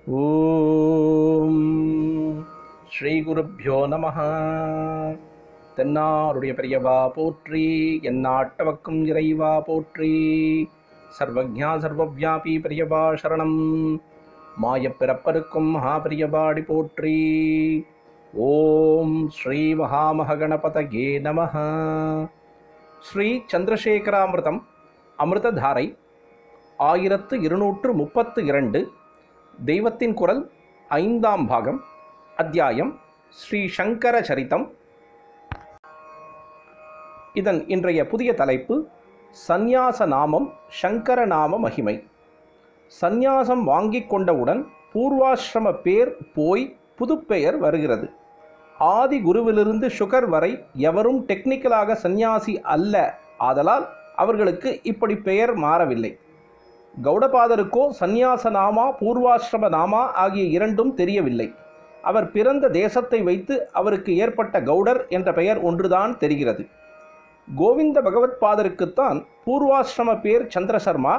ஓம் ஸ்ரீ குருப்யோ நமஹ. தென்னாருடைய பெரியவா போற்றி, எந்நாட்டவர்க்கும் இறைவா போற்றி. சர்வஜா சர்வவியாபி பெரியவா சரணம். மாயப்பிறப்பருக்கும் மகாபிரியவாடி போற்றி. ஓம் ஸ்ரீ மகாமகணபதயே நமஹ. ஸ்ரீ சந்திரசேகராமிருதம் அமிர்ததாரை 1232. தெய்வத்தின் குரல் 5ஆம் பாகம். அத்தியாயம் ஸ்ரீ சங்கர சரிதம். இதன் இன்றைய புதிய தலைப்பு சந்நியாச நாமம், சங்கர நாம மகிமை. சந்நியாசம் வாங்கிக் கொண்டவுடன் பூர்வாசிரம பேர் போய் புதுப்பெயர் வருகிறது. ஆதி குருவிலிருந்து சுகர் வரை எவரும் டெக்னிக்கலாக சந்நியாசி அல்ல. ஆதலால் அவர்களுக்கு இப்படி பெயர் மாறவில்லை. கௌடபாதருக்கோ சந்நியாச நாமா பூர்வாசிரம நாமா ஆகிய இரண்டும் தெரியவில்லை. அவர் பிறந்த தேசத்தை வைத்து அவருக்கு ஏற்பட்ட கௌடர் என்ற பெயர் ஒன்றுதான் தெரிகிறது. கோவிந்த பகவத்பாதருக்குத்தான் பூர்வாசிரம பேர் சந்திரசர்மா,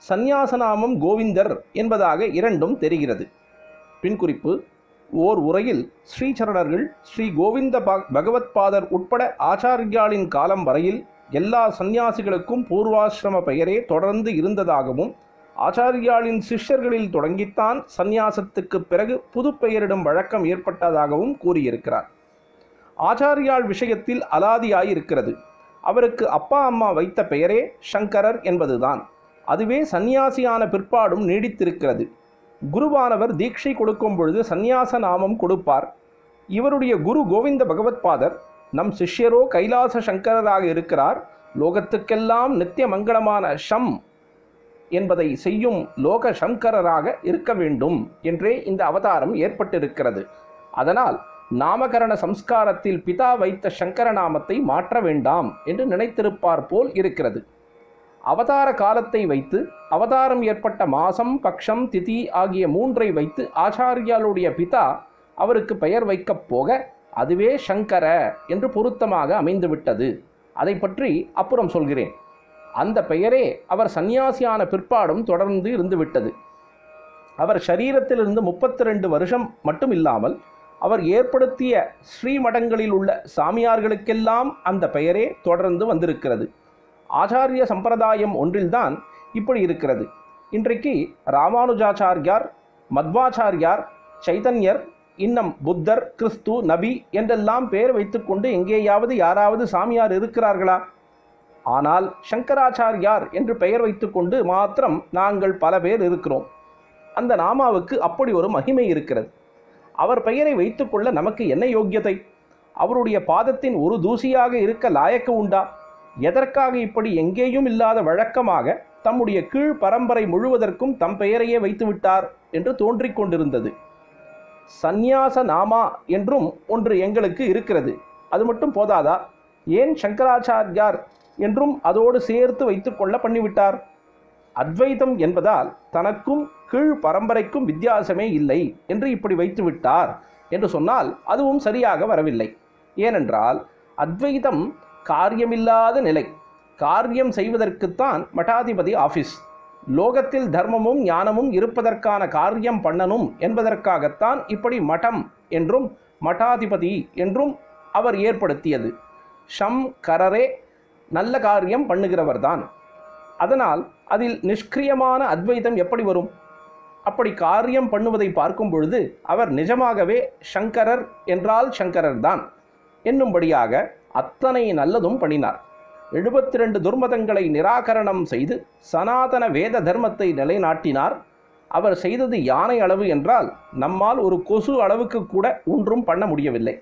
சந்நியாச நாமம் கோவிந்தர் என்பதாக இரண்டும் தெரிகிறது. பின்குறிப்பு: ஓர் உரையில் ஸ்ரீசரணர்கள் ஸ்ரீ கோவிந்த பகவத்பாதர் உட்பட ஆச்சாரியாளின் காலம் வரையில் எல்லா சந்நியாசிகளுக்கும் பூர்வாசிரம பெயரே தொடர்ந்து இருந்ததாகவும், ஆச்சாரியாளின் சிஷ்யர்களில் தொடங்கித்தான் சந்நியாசத்துக்கு பிறகு புது பெயரிடும் வழக்கம் ஏற்பட்டதாகவும் கூறியிருக்கிறார். ஆச்சாரியாள் விஷயத்தில் அலாதியாயிருக்கிறது. அவருக்கு அப்பா அம்மா வைத்த பெயரே சங்கரர் என்பதுதான். அதுவே சந்நியாசியான பிற்பாடும் நீடித்திருக்கிறது. குருவானவர் தீட்சை கொடுக்கும் பொழுது சந்நியாச நாமம் கொடுப்பார். இவருடைய குரு கோவிந்த பகவத்பாதர் நம் சிஷ்யரோ கைலாச சங்கரராக இருக்கிறார். லோகத்துக்கெல்லாம் நித்திய மங்களமான ஷம் என்பதை செய்யும் லோக சங்கரராக இருக்க வேண்டும் என்றே இந்த அவதாரம் ஏற்பட்டிருக்கிறது. அதனால் நாமகரண சம்ஸ்காரத்தில் பிதா வைத்த சங்கர நாமத்தை மாற்ற வேண்டாம் என்று நினைத்திருப்பார் போல் இருக்கிறது. அவதார காலத்தை வைத்து அவதாரம் ஏற்பட்ட மாசம், பக்ஷம், திதி ஆகிய 3ஐ வைத்து ஆச்சாரியாளுடைய பிதா அவருக்கு பெயர் வைக்கப் போக அதுவே சங்கர என்று பொருத்தமாக அமைந்துவிட்டது. அதை பற்றி அப்புறம் சொல்கிறேன். அந்த பெயரே அவர் சந்நியாசியான பிற்பாடும் தொடர்ந்து இருந்துவிட்டது. அவர் சரீரத்திலிருந்து 32 வருஷம் மட்டும் இல்லாமல் அவர் ஏற்படுத்திய ஸ்ரீமடங்களில் உள்ள சாமியார்களுக்கெல்லாம் அந்த பெயரே தொடர்ந்து வந்திருக்கிறது. ஆச்சாரிய சம்பிரதாயம் ஒன்றில்தான் இப்படி இருக்கிறது. இன்றைக்கு ராமானுஜாச்சாரியார், மத்வாச்சாரியார், சைதன்யர், இன்னும் புத்தர், கிறிஸ்து, நபி என்றெல்லாம் பெயர் வைத்துக்கொண்டு எங்கேயாவது யாராவது சாமியார் இருக்கிறார்களா? ஆனால் சங்கராச்சாரியார் என்று பெயர் வைத்துக்கொண்டு மாத்திரம் நாங்கள் பல பேர் இருக்கிறோம். அந்த நாமாவுக்கு அப்படி ஒரு மகிமை இருக்கிறது. அவர் பெயரை வைத்துக்கொள்ள நமக்கு என்ன யோக்கியதை? அவருடைய பாதத்தின் ஒரு தூசியாக இருக்க லாயக்கு உண்டா? எதற்காக இப்படி எங்கேயும் இல்லாத வழக்கமாக தம்முடைய கீழ் பரம்பரை முழுவதற்கும் தம் பெயரையே வைத்துவிட்டார் என்று தோன்றிக் கொண்டிருந்தது. சந்நியாச நாமா என்றும் ஒன்று எங்களுக்கு இருக்கிறது. அது மட்டும் போதாதா? ஏன் சங்கராச்சாரியார் என்றும் அதோடு சேர்த்து வைத்துக்கொள்ள பண்ணிவிட்டார்? அத்வைதம் என்பதால் தனக்கும் கீழ் பரம்பரைக்கும் வித்தியாசமே இல்லை என்று இப்படி வைத்துவிட்டார் என்று சொன்னால் அதுவும் சரியாக வரவில்லை. ஏனென்றால் அத்வைதம் காரியமில்லாத நிலை. காரியம் செய்வதற்குத்தான் மடாதிபதி ஆஃபீஸ். லோகத்தில் தர்மமும் ஞானமும் இருப்பதற்கான காரியம் பண்ணணும் என்பதற்காகத்தான் இப்படி மடம் என்றும் மடாதிபதி என்றும் அவர் ஏற்படுத்தியது. ஷம் கரரே நல்ல காரியம் பண்ணுகிறவர்தான். அதனால் அதில் நிஷ்கிரியமான அத்வைதம் எப்படி வரும்? அப்படி காரியம் பண்ணுவதை பார்க்கும் பொழுது அவர் நிஜமாகவே சங்கரர் என்றால் சங்கரர் தான் என்னும்படியாக அத்தனை நல்லதும் பண்ணினார். 72 துர்மதங்களை நிராகரணம் செய்து சனாதன வேத தர்மத்தை நிலைநாட்டினார். அவர் செய்தது யானை அளவு என்றால் நம்மால் ஒரு கொசு அளவுக்கு கூட ஒன்றும் பண்ண முடியவில்லை.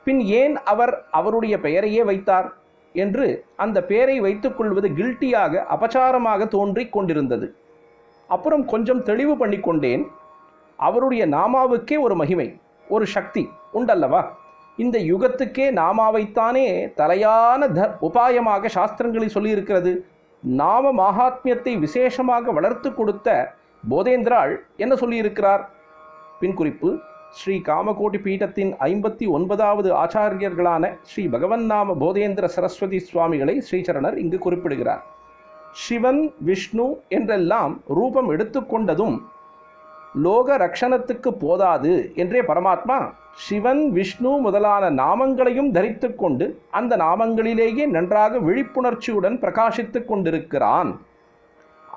பின் ஏன் அவர் அவருடைய பெயரையே வைத்தார் என்று அந்த பெயரை வைத்துக்கொள்வது கில்ட்டியாக, அபச்சாரமாக தோன்றிக் கொண்டிருந்தது. அப்புறம் கொஞ்சம் தெளிவு பண்ணிக்கொண்டேன். அவருடைய நாமாவுக்கே ஒரு மகிமை, ஒரு சக்தி உண்டல்லவா? இந்த யுகத்துக்கே நாமாவைத்தானே தலையான உபாயமாக சாஸ்திரங்களில் சொல்லியிருக்கிறது. நாம மகாத்மியத்தை விசேஷமாக வளர்த்து கொடுத்த போதேந்திராள் என்ன சொல்லியிருக்கிறார்? பின்குறிப்பு: ஸ்ரீ காமகோட்டி பீட்டத்தின் 59வது ஆச்சாரியர்களான ஸ்ரீ பகவன் நாம போதேந்திர சரஸ்வதி சுவாமிகளை ஸ்ரீசரணர் இங்கு குறிப்பிடுகிறார். சிவன், விஷ்ணு என்றெல்லாம் ரூபம் எடுத்துக்கொண்டதும் லோக ரக்ஷணத்துக்கு போதாது என்றே பரமாத்மா சிவன் விஷ்ணு முதலான நாமங்களையும் தரித்து கொண்டு அந்த நாமங்களிலேயே நன்றாக விழிப்புணர்ச்சியுடன் பிரகாசித்து கொண்டிருக்கிறான்.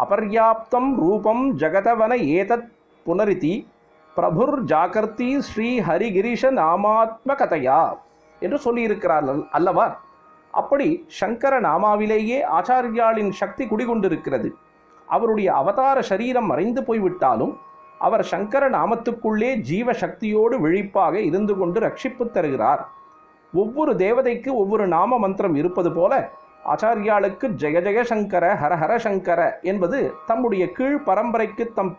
அபர்யாப்தம் ரூபம் ஜகதவன ஏதத் புனரிதி பிரபுர் ஜாகர்த்தி ஸ்ரீ ஹரிகிரிஷ நாமாத்மகதையா என்று சொல்லியிருக்கிறார் அல்லவா? அப்படி சங்கர நாமாவிலேயே ஆச்சாரியாளின் சக்தி குடிகொண்டிருக்கிறது. அவருடைய அவதார சரீரம் மறைந்து போய்விட்டாலும் அவர் சங்கர நாமத்துக்குள்ளே ஜீவ சக்தியோடு விழிப்பாக இருந்து கொண்டு ரட்சிப்பு தருகிறார். ஒவ்வொரு தேவதைக்கு ஒவ்வொரு நாம மந்திரம் இருப்பது போல ஆச்சாரியாளுக்கு ஜெய ஜெய சங்கர ஹர ஹர சங்கர என்பது தம்முடைய கீழ் பரம்பரைக்கு தம்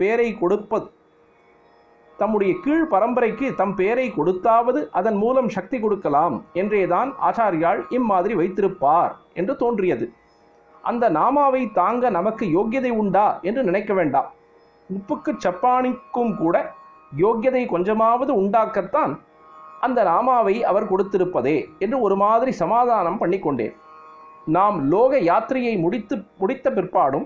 பேரை கொடுத்தாவது அதன் மூலம் சக்தி கொடுக்கலாம் என்றேதான் ஆச்சாரியாள் இம்மாதிரி வைத்திருப்பார் என்று தோன்றியது. அந்த நாமாவை தாங்க நமக்கு யோக்கியதை உண்டா என்று நினைக்க வேண்டாம். உப்புக்கு சப்பானிக்கும் கூட யோக்கியதை கொஞ்சமாவது உண்டாக்கத்தான் அந்த நாமாவை அவர் கொடுத்திருப்பதே என்று ஒரு மாதிரி சமாதானம் பண்ணிக்கொண்டேன். நாம் லோக யாத்திரையை முடித்த பிற்பாடும்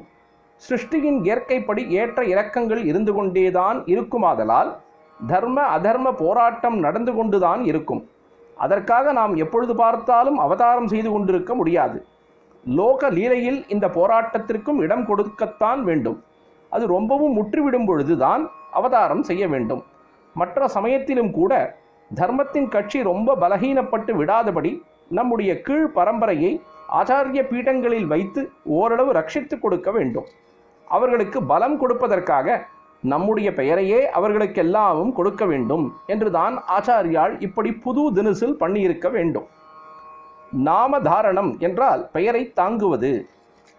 சிருஷ்டியின் இயற்கைப்படி ஏற்ற இறக்கங்கள் இருந்து கொண்டேதான் இருக்குமாதலால் தர்ம அதர்ம போராட்டம் நடந்து கொண்டுதான் இருக்கும். அதற்காக நாம் எப்பொழுது பார்த்தாலும் அவதாரம் செய்து கொண்டிருக்க முடியாது. லோக லீலையில் இந்த போராட்டத்திற்கும் இடம் கொடுக்கத்தான் வேண்டும். அது ரொம்பவும் முற்றிவிடும் பொழுதுதான் அவதாரம் செய்ய வேண்டும். மற்ற சமயத்திலும் கூட தர்மத்தின் கட்சி ரொம்ப பலகீனப்பட்டு விடாதபடி நம்முடைய கீழ் பரம்பரையை ஆச்சாரிய பீடங்களில் வைத்து ஓரளவு ரட்சித்து கொடுக்க வேண்டும். அவர்களுக்கு பலம் கொடுப்பதற்காக நம்முடைய பெயரையே அவர்களுக்கெல்லாமும் கொடுக்க வேண்டும் என்றுதான் ஆச்சாரியால் இப்படி புது தினுசில் பண்ணியிருக்க வேண்டும். நாமதாரணம் என்றால் பெயரை தாங்குவது.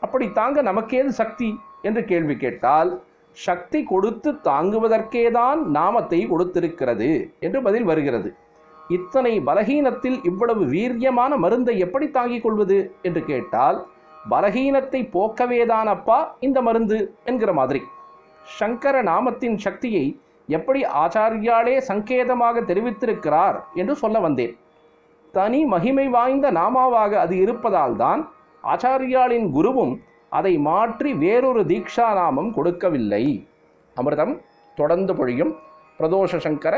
அப்படி தாங்க நமக்கேது சக்தி என்று கேள்வி கேட்டால், சக்தி கொடுத்து தாங்குவதற்கேதான் நாமத்தை கொடுத்திருக்கிறது என்று பதில் வருகிறது. இத்தனை பலகீனத்தில் இவ்வளவு வீரியமான மருந்தை எப்படி தாங்கிக் கொள்வது என்று கேட்டால், பலகீனத்தை போக்கவேதானப்பா இந்த மருந்து என்கிற மாதிரி. சங்கர நாமத்தின் சக்தியை எப்படி ஆச்சாரியாலே சங்கேதமாக தெரிவித்திருக்கிறார் என்று சொல்ல வந்தேன். தனி மகிமை வாய்ந்த நாமாவாக அது இருப்பதால் தான் ஆச்சாரியாளின் குருவும் அதை மாற்றி வேறொரு தீக்ஷா நாமம் கொடுக்கவில்லை. அமிர்தம் தொடர்ந்து பொழியும். பிரதோஷ சங்கர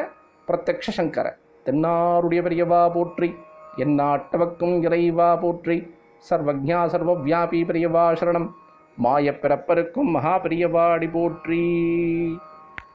பிரத்யக்ஷ சங்கர தென்னாருடைய பெரியவா போற்றி, எந்நாட்டவர்க்கும் இறைவா போற்றி, சர்வஜ்ஞா சர்வவியாபி பெரியவா சரணம், மாயப்பிறப்பருக்கும் மகா பெரியவாடி போற்றி.